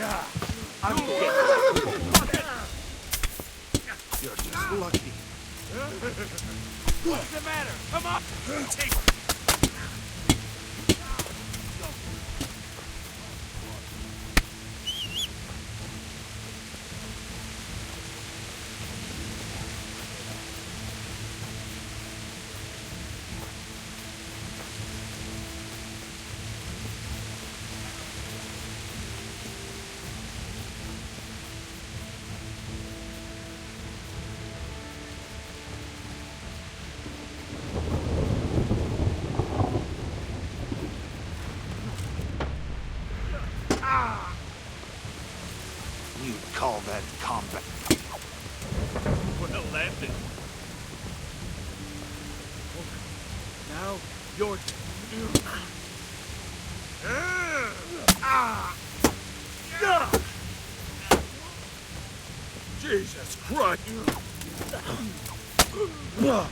I'm dead. You're just lucky. What's the matter? Come on! Take it! You'd call that combat. Well landed. Now you're Jesus Christ! Yeah.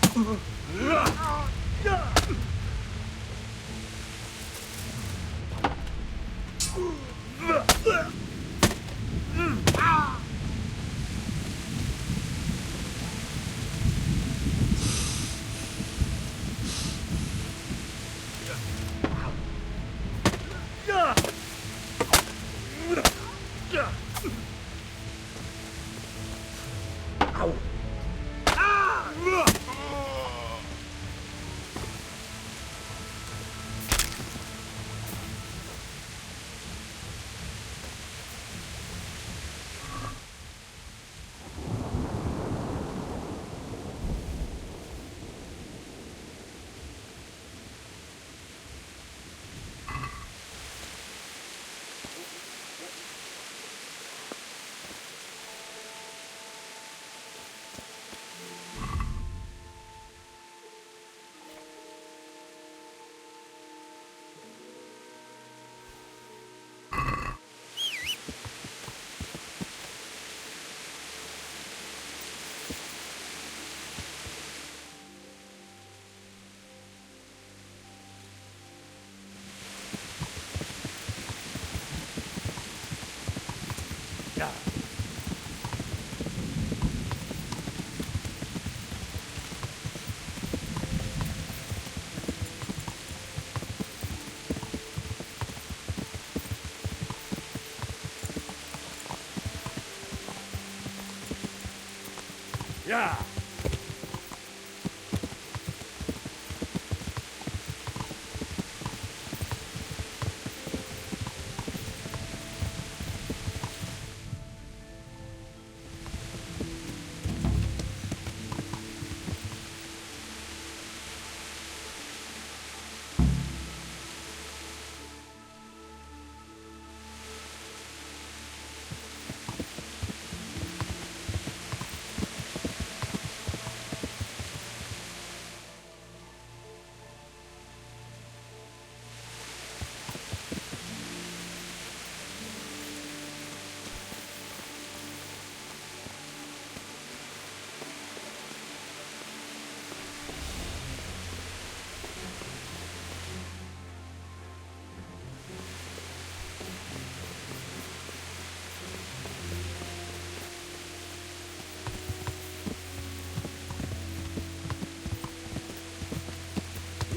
Yeah.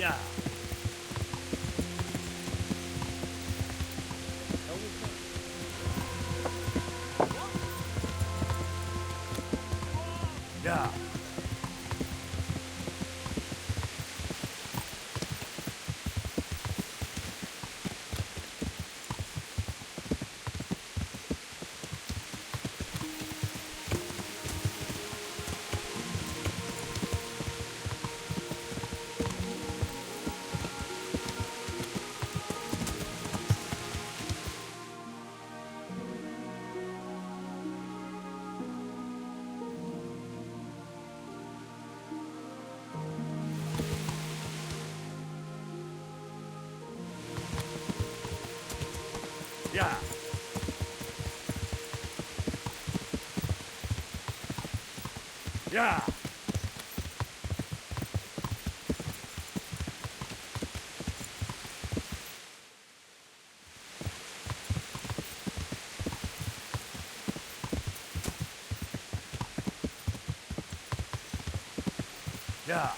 Yeah. Yeah. Yeah. Yeah.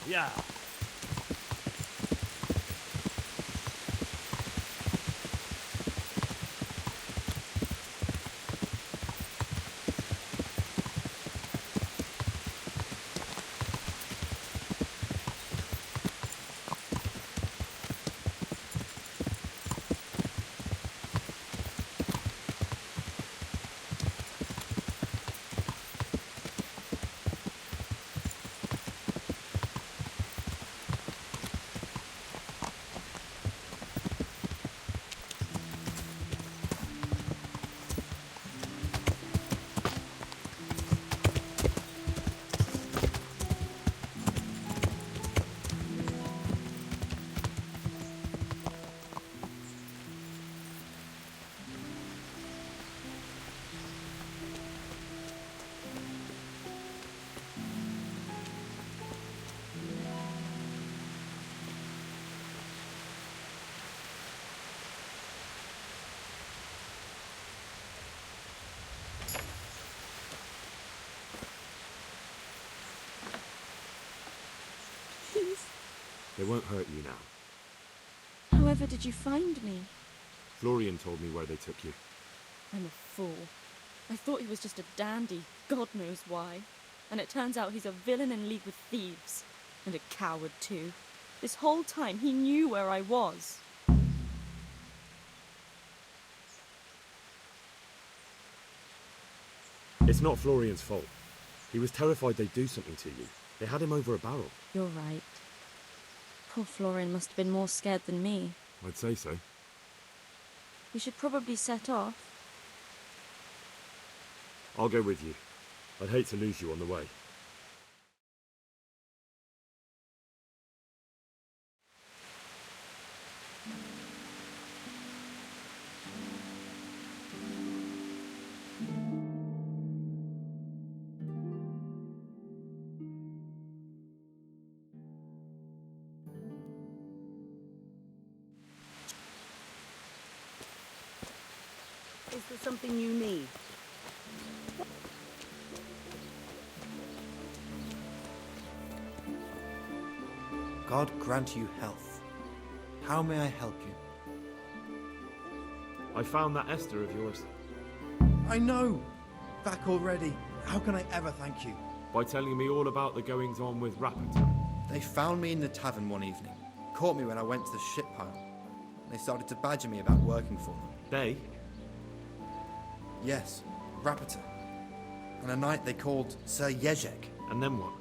Yeah. Please. They won't hurt you now. However did you find me? Florian told me where they took you. I'm a fool. I thought he was just a dandy, God knows why. And it turns out he's a villain in league with thieves. And a coward too. This whole time he knew where I was. It's not Florian's fault. He was terrified they'd do something to you. They had him over a barrel. You're right. Poor Florian must have been more scared than me. I'd say so. We should probably set off. I'll go with you. I'd hate to lose you on the way. Is there something you need? God grant you health. How may I help you? I found that Esther of yours. I know! Back already. How can I ever thank you? By telling me all about the goings-on with Rapita. They found me in the tavern one evening. Caught me when I went to the ship pile. They started to badger me about working for them. They? Yes, Rapita. And a knight they called Sir Jezek. And then what?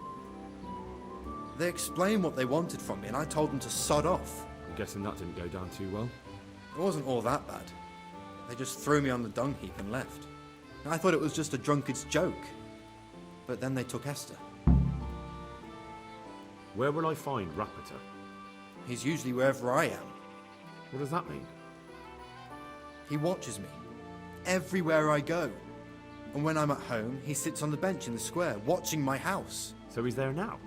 They explained what they wanted from me and I told them to sod off. I'm guessing that didn't go down too well. It wasn't all that bad. They just threw me on the dung heap and left. I thought it was just a drunkard's joke. But then they took Esther. Where will I find Rapita? He's usually wherever I am. What does that mean? He watches me. Everywhere I go. And when I'm at home, he sits on the bench in the square, watching my house. So he's there now?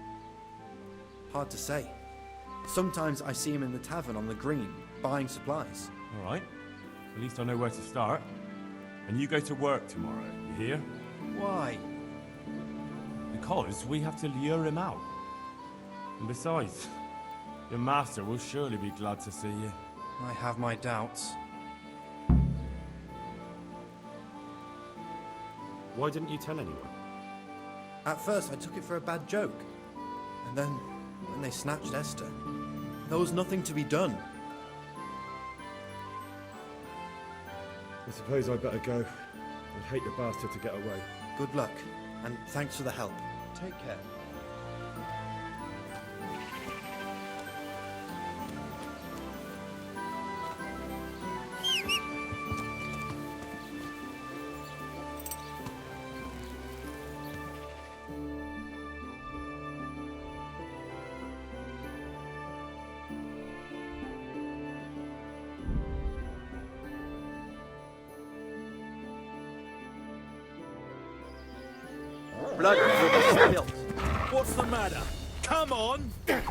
Hard to say. Sometimes I see him in the tavern on the green, buying supplies. All right. At least I know where to start. And you go to work tomorrow, you hear? Why? Because we have to lure him out. And besides, your master will surely be glad to see you. I have my doubts. Why didn't you tell anyone? At first I took it for a bad joke. And then, when they snatched Esther, there was nothing to be done. I suppose I'd better go. I'd hate the bastard to get away. Good luck, and thanks for the help. Take care. Blood will be spilt. What's the matter? Come on! You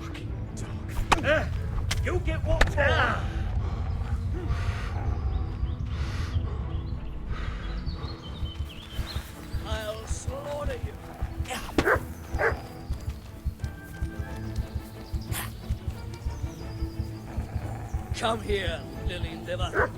fucking dog. You get what for? I'll slaughter you. Come here, lily liver.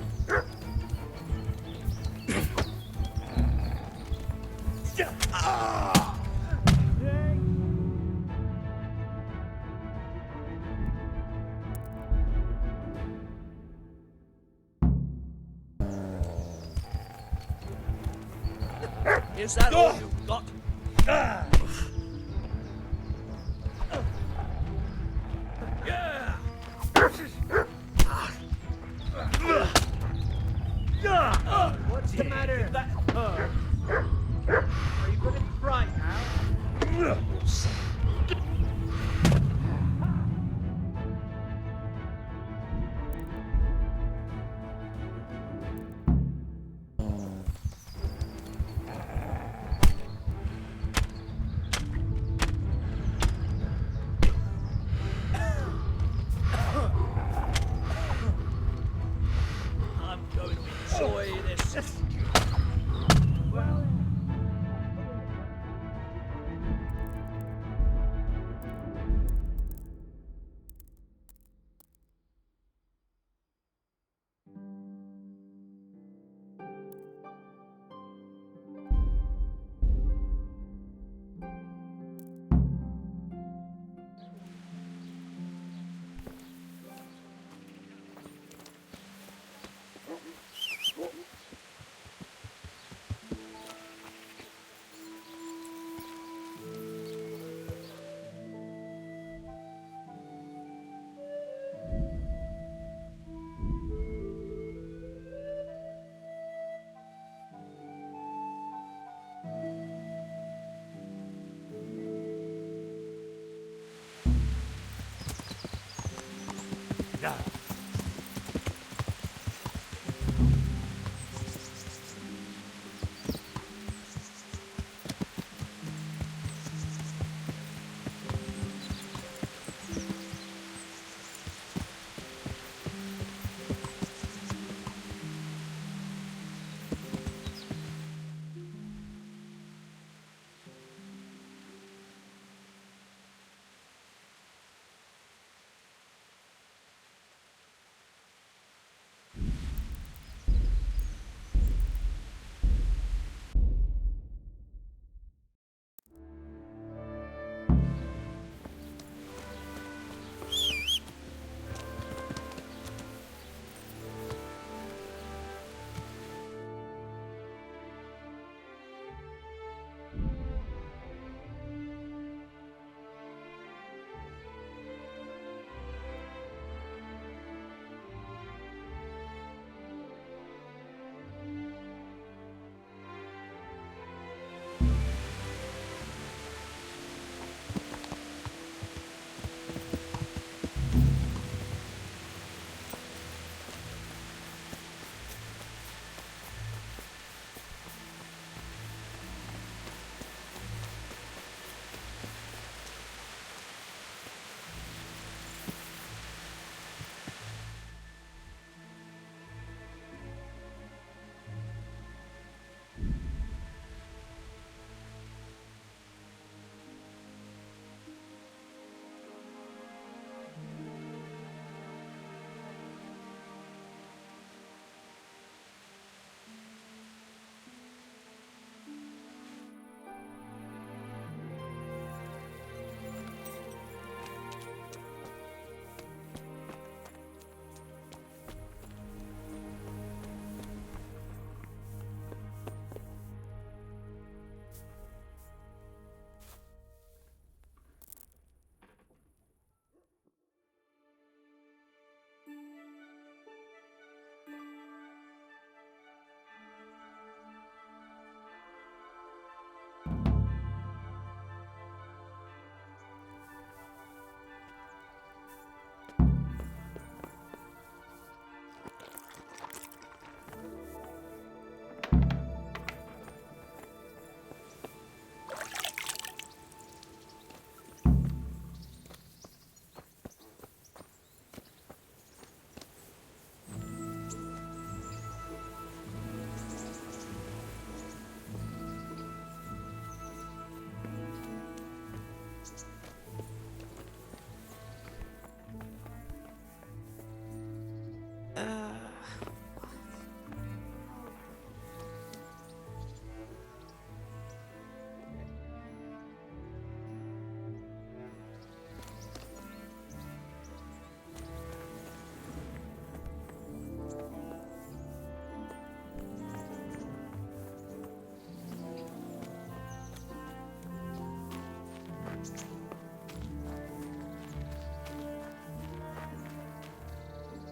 Is that all you've got? What's the matter? Are you going to be right now? I'm going to enjoy this.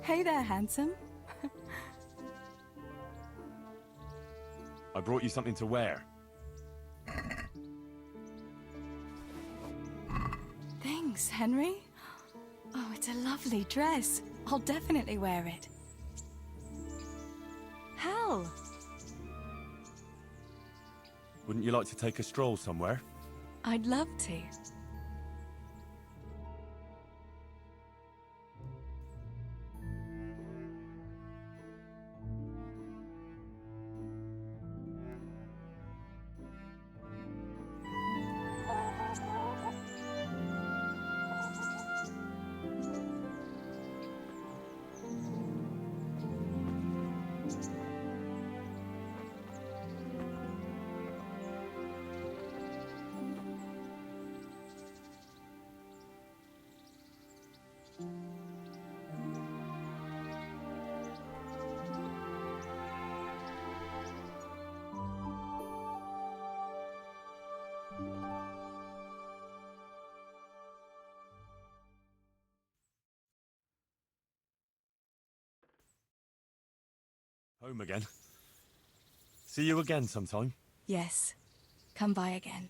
Hey there, handsome. I brought you something to wear. Thanks, Henry. Oh, it's a lovely dress. I'll definitely wear it. Hal! Wouldn't you like to take a stroll somewhere? I'd love to. Home again. See you again sometime. Yes. Come by again.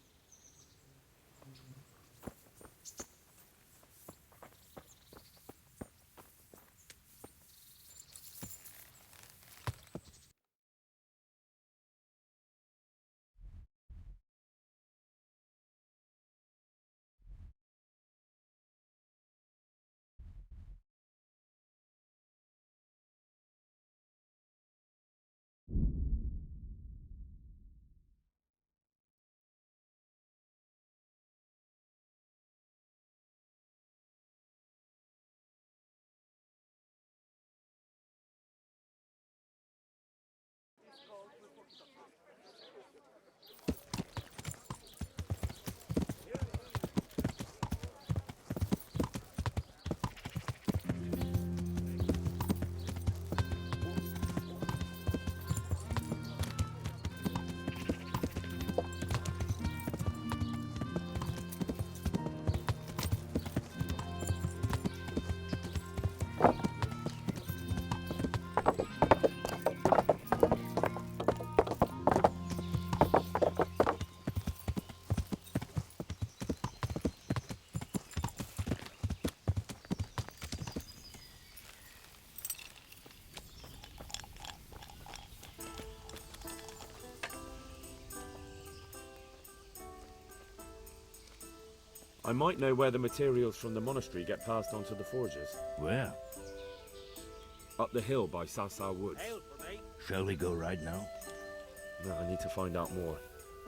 I might know where the materials from the monastery get passed on to the forges. Where? Up the hill by Sasa Woods. Shall we go right now? No, I need to find out more.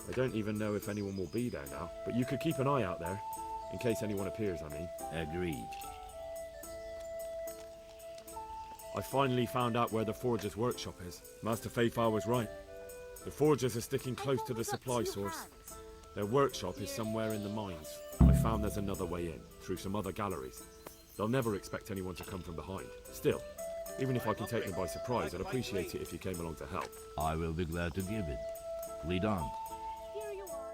I don't even know if anyone will be there now, but you could keep an eye out there. In case anyone appears, I mean. Agreed. I finally found out where the forger's workshop is. Master Feifar was right. The forgers are sticking close to the supply source. Their workshop is somewhere in the mines. I found there's another way in, through some other galleries. They'll never expect anyone to come from behind. Still, even if I can take them by surprise, I'd appreciate it if you came along to help. I will be glad to give it. Lead on. Here you are.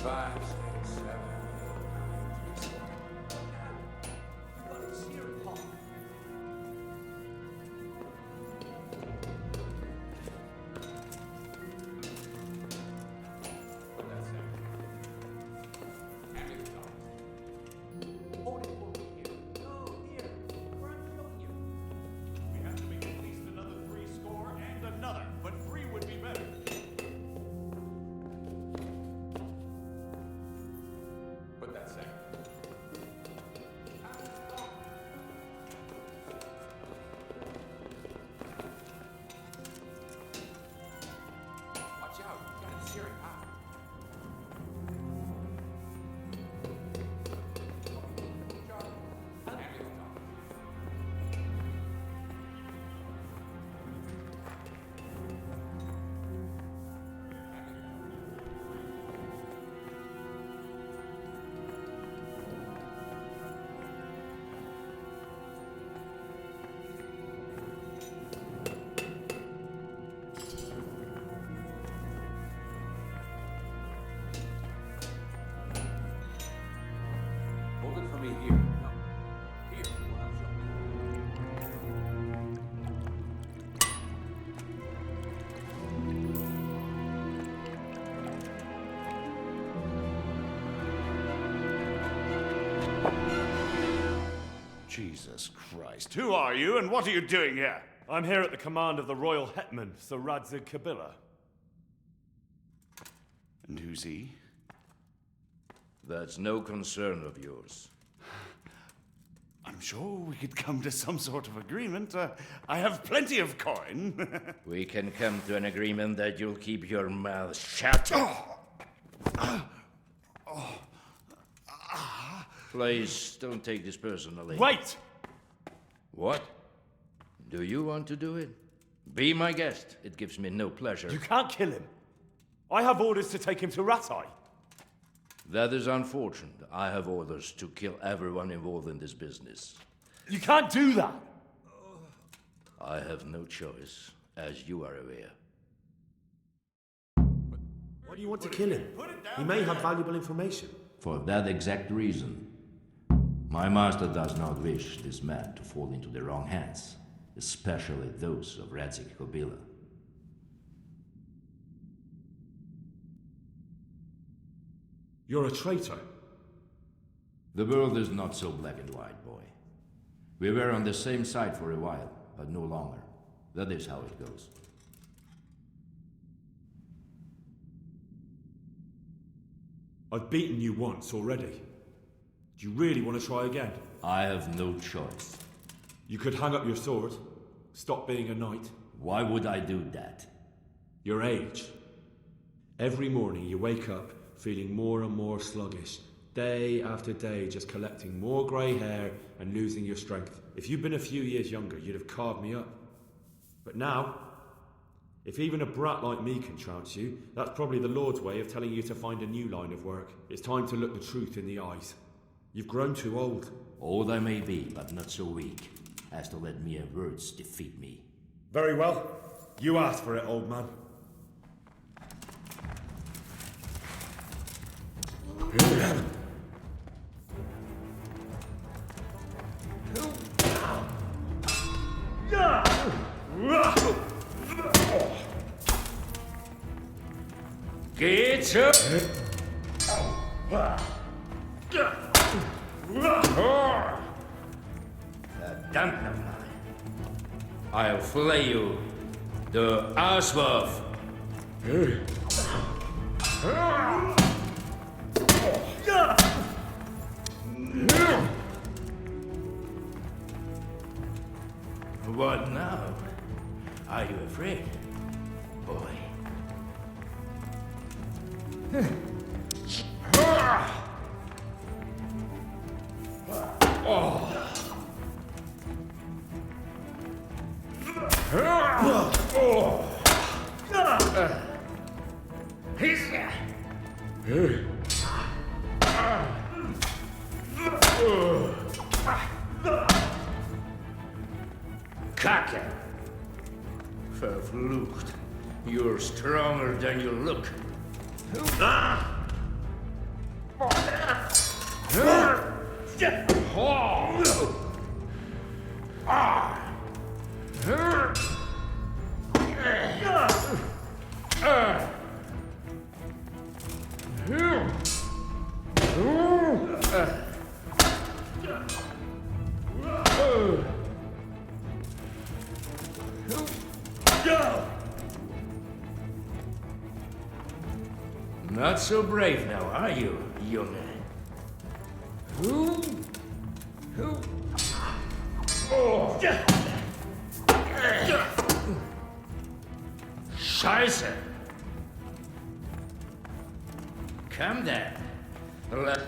5, 6, 7. We have to make at least another 3 score and another, but 3 would be better. Put that second. Watch out, you got a searing hot. Hold it for me here. No. Here. Well, I'll show you. Jesus Christ. Who are you and what are you doing here? I'm here at the command of the royal hetman, Sir Radzig Kabila. And who's he? That's no concern of yours. I'm sure we could come to some sort of agreement. I have plenty of coin. We can come to an agreement that you'll keep your mouth shut. Please, don't take this personally. Wait! What? Do you want to do it? Be my guest. It gives me no pleasure. You can't kill him. I have orders to take him to Ratai. That is unfortunate. I have orders to kill everyone involved in this business. You can't do that! I have no choice, as you are aware. Why do you want to kill him? He may have valuable information. For that exact reason. My master does not wish this man to fall into the wrong hands, especially those of Radzig Kabila. You're a traitor. The world is not so black and white, boy. We were on the same side for a while, but no longer. That is how it goes. I've beaten you once already. Do you really want to try again? I have no choice. You could hang up your sword, stop being a knight. Why would I do that? Your age. Every morning you wake up feeling more and more sluggish. Day after day just collecting more grey hair and losing your strength. If you'd been a few years younger, you'd have carved me up. But now, if even a brat like me can trounce you, that's probably the Lord's way of telling you to find a new line of work. It's time to look the truth in the eyes. You've grown too old. Old I may be, but not so weak as to let mere words defeat me. Very well. You asked for it, old man. Get up! Damn of mine. I'll flay you, the asswolf. What now? Are you afraid, boy? Kacke! Verflucht. You're stronger than you look. Not so brave now, are you, young man? Scheiße! Come down. Let...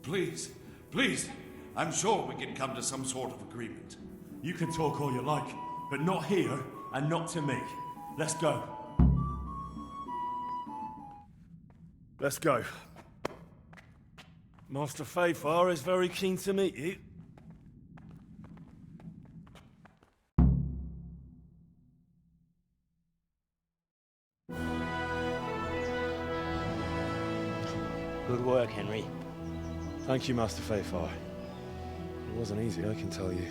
Please, please, I'm sure we can come to some sort of agreement. You can talk all you like, but not here and not to me. Let's go. Let's go. Master Fayfar is very keen to meet you. Good work, Henry. Thank you, Master Fayfar. It wasn't easy, I can tell you.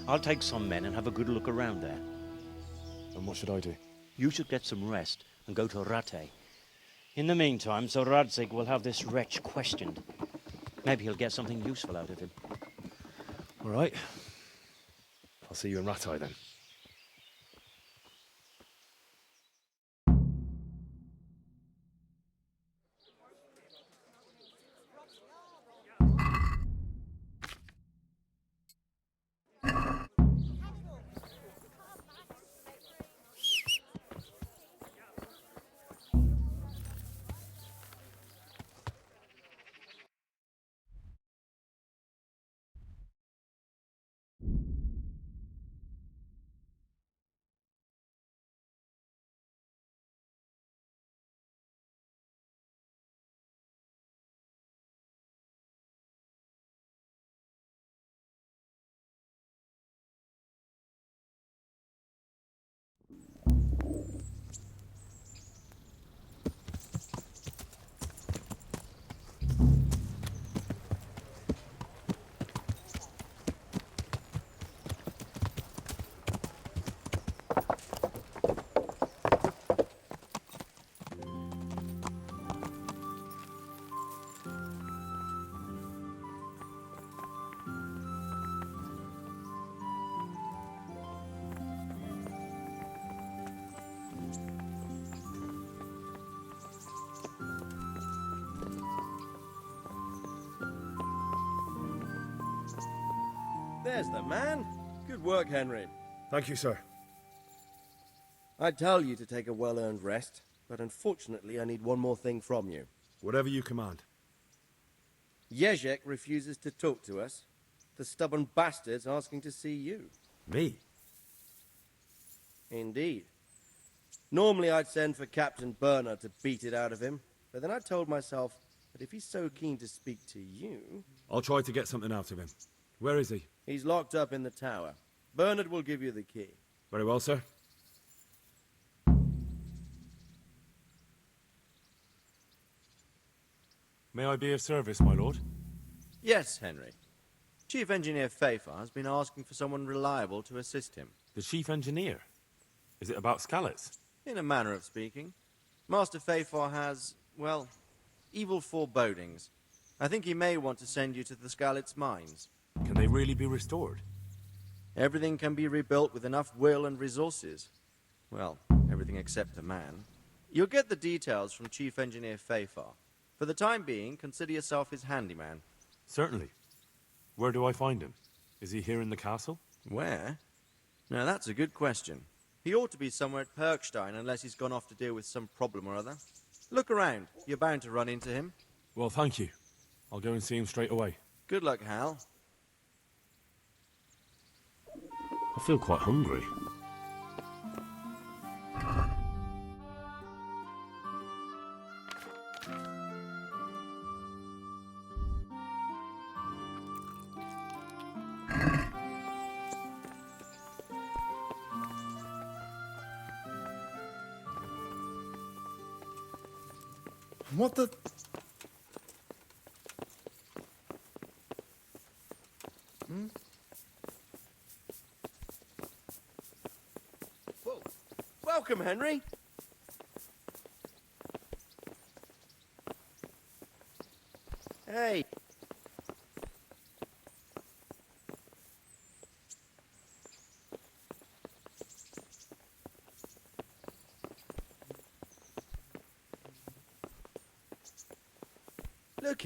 I'll take some men and have a good look around there. And what should I do? You should get some rest and go to Rattay. In the meantime, Sir Radzig will have this wretch questioned. Maybe he'll get something useful out of him. All right. I'll see you in Rattay then. There's the man. Good work, Henry. Thank you, sir. I'd tell you to take a well-earned rest, but unfortunately I need one more thing from you. Whatever you command. Jezek refuses to talk to us. The stubborn bastard's asking to see you. Me? Indeed. Normally I'd send for Captain Bernard to beat it out of him, but then I told myself that if he's so keen to speak to you... I'll try to get something out of him. Where is he? He's locked up in the tower. Bernard will give you the key. Very well, sir. May I be of service, my lord? Yes, Henry. Chief Engineer Fayfar has been asking for someone reliable to assist him. The chief engineer? Is it about Skalitz? In a manner of speaking. Master Fayfar has, well, evil forebodings. I think he may want to send you to the Skalitz mines. Can they really be restored? Everything can be rebuilt with enough will and resources. Well, everything except a man. You'll get the details from Chief Engineer Fafar. For the time being, consider yourself his handyman. Certainly. Where do I find him? Is he here in the castle? Where? Now that's a good question. He ought to be somewhere at Perkstein unless he's gone off to deal with some problem or other. Look around. You're bound to run into him. Well, thank you. I'll go and see him straight away. Good luck, Hal. I feel quite hungry. What the... Whoa. Welcome, Henry. Hey. Look.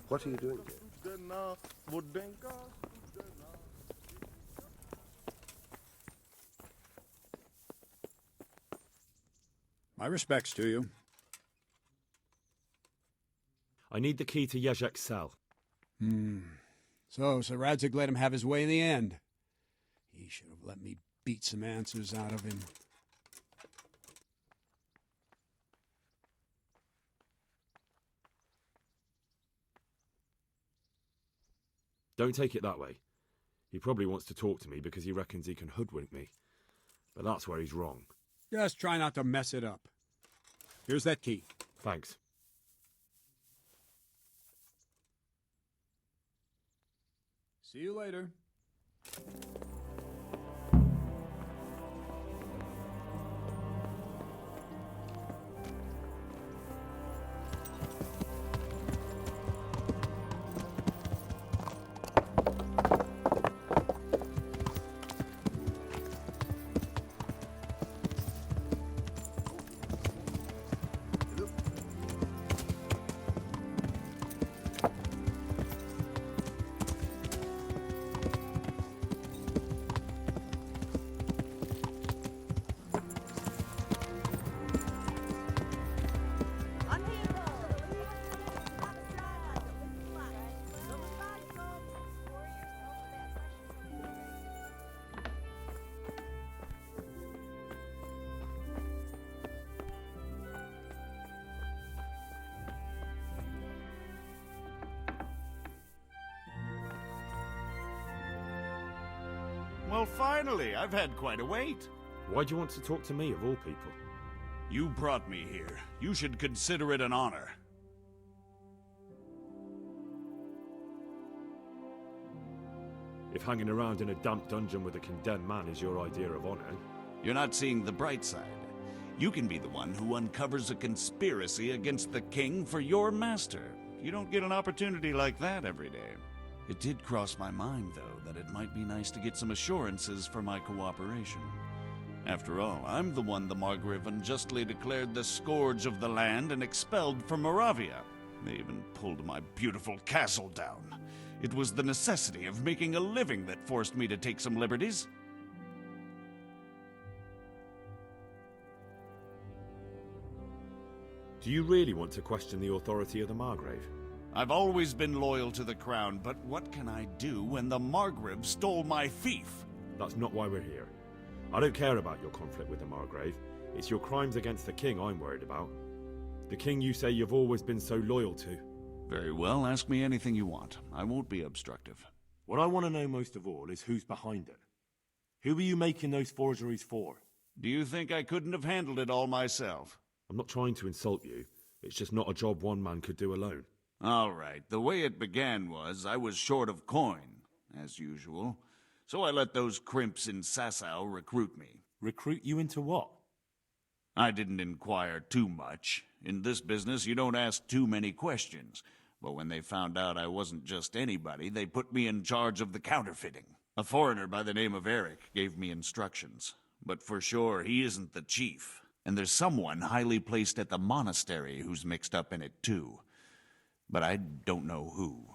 What are you doing here? My respects to you. I need the key to Jezek's cell. So Radzig let him have his way in the end. He should have let me beat some answers out of him. Don't take it that way. He probably wants to talk to me because he reckons he can hoodwink me. But that's where he's wrong. Just try not to mess it up. Here's that key. Thanks. See you later. Well, finally, I've had quite a wait. Why do you want to talk to me, of all people? You brought me here. You should consider it an honor. If hanging around in a damp dungeon with a condemned man is your idea of honor. You're not seeing the bright side. You can be the one who uncovers a conspiracy against the king for your master. You don't get an opportunity like that every day. It did cross my mind, though, that it might be nice to get some assurances for my cooperation. After all, I'm the one the Margrave unjustly declared the scourge of the land and expelled from Moravia. They even pulled my beautiful castle down. It was the necessity of making a living that forced me to take some liberties. Do you really want to question the authority of the Margrave? I've always been loyal to the crown, but what can I do when the Margrave stole my fief? That's not why we're here. I don't care about your conflict with the Margrave. It's your crimes against the king I'm worried about. The king you say you've always been so loyal to. Very well, ask me anything you want. I won't be obstructive. What I want to know most of all is who's behind it. Who are you making those forgeries for? Do you think I couldn't have handled it all myself? I'm not trying to insult you. It's just not a job one man could do alone. All right, the way it began was I was short of coin, as usual. So I let those crimps in Sasau recruit me. Recruit you into what? I didn't inquire too much. In this business, you don't ask too many questions. But when they found out I wasn't just anybody, they put me in charge of the counterfeiting. A foreigner by the name of Eric gave me instructions. But for sure, he isn't the chief. And there's someone highly placed at the monastery who's mixed up in it too. But I don't know who.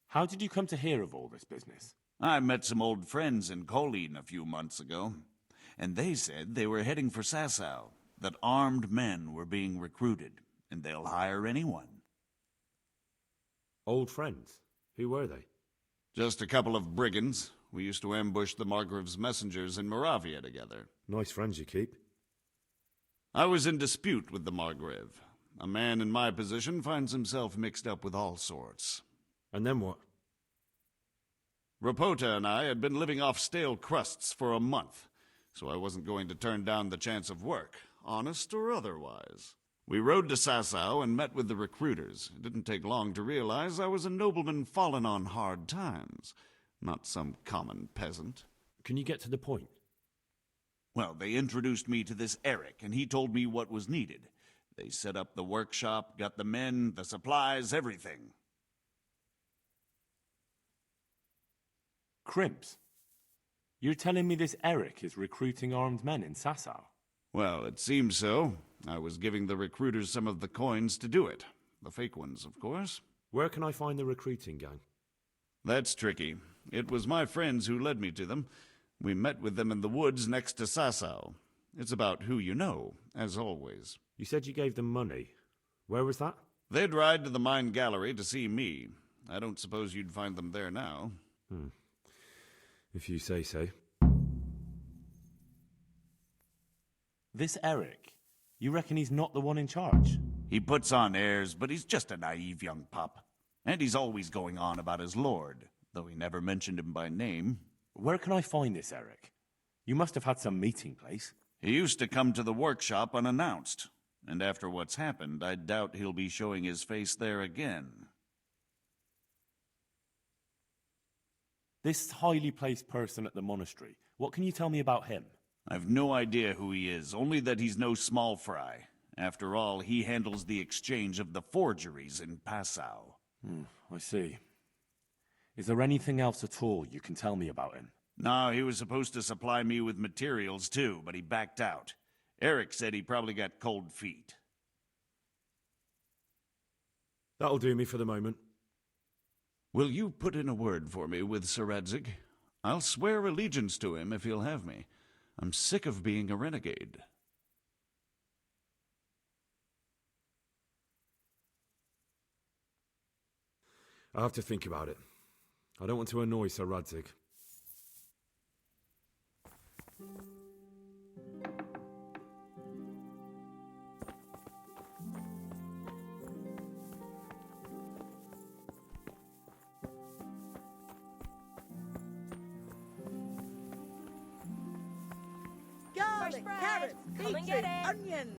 How did you come to hear of all this business? I met some old friends in Colleen a few months ago, and they said they were heading for Sasau, that armed men were being recruited, and they'll hire anyone. Old friends? Who were they? Just a couple of brigands. We used to ambush the Margrave's messengers in Moravia together. Nice friends you keep. I was in dispute with the Margrave. A man in my position finds himself mixed up with all sorts. And then what? Rapota and I had been living off stale crusts for a month, so I wasn't going to turn down the chance of work, honest or otherwise. We rode to Sasau and met with the recruiters. It didn't take long to realize I was a nobleman fallen on hard times, not some common peasant. Can you get to the point? Well, they introduced me to this Eric, and he told me what was needed. They set up the workshop, got the men, the supplies, everything. Crimps? You're telling me this Eric is recruiting armed men in Sasau? Well, it seems so. I was giving the recruiters some of the coins to do it. The fake ones, of course. Where can I find the recruiting gang? That's tricky. It was my friends who led me to them. We met with them in the woods next to Sasau. It's about who you know, as always. You said you gave them money. Where was that? They'd ride to the mine gallery to see me. I don't suppose you'd find them there now. If you say so. This Eric, you reckon he's not the one in charge? He puts on airs, but he's just a naive young pup. And he's always going on about his lord, though he never mentioned him by name. Where can I find this Eric? You must have had some meeting place. He used to come to the workshop unannounced. And after what's happened, I doubt he'll be showing his face there again. This highly placed person at the monastery, what can you tell me about him? I've no idea who he is, only that he's no small fry. After all, he handles the exchange of the forgeries in Passau. I see. Is there anything else at all you can tell me about him? No, he was supposed to supply me with materials too, but he backed out. Eric said he probably got cold feet. That'll do me for the moment. Will you put in a word for me with Sir Radzig? I'll swear allegiance to him if he'll have me. I'm sick of being a renegade. I'll have to think about it. I don't want to annoy Sir Radzig. Garlic, carrots, Come and beetroot, get it. onions.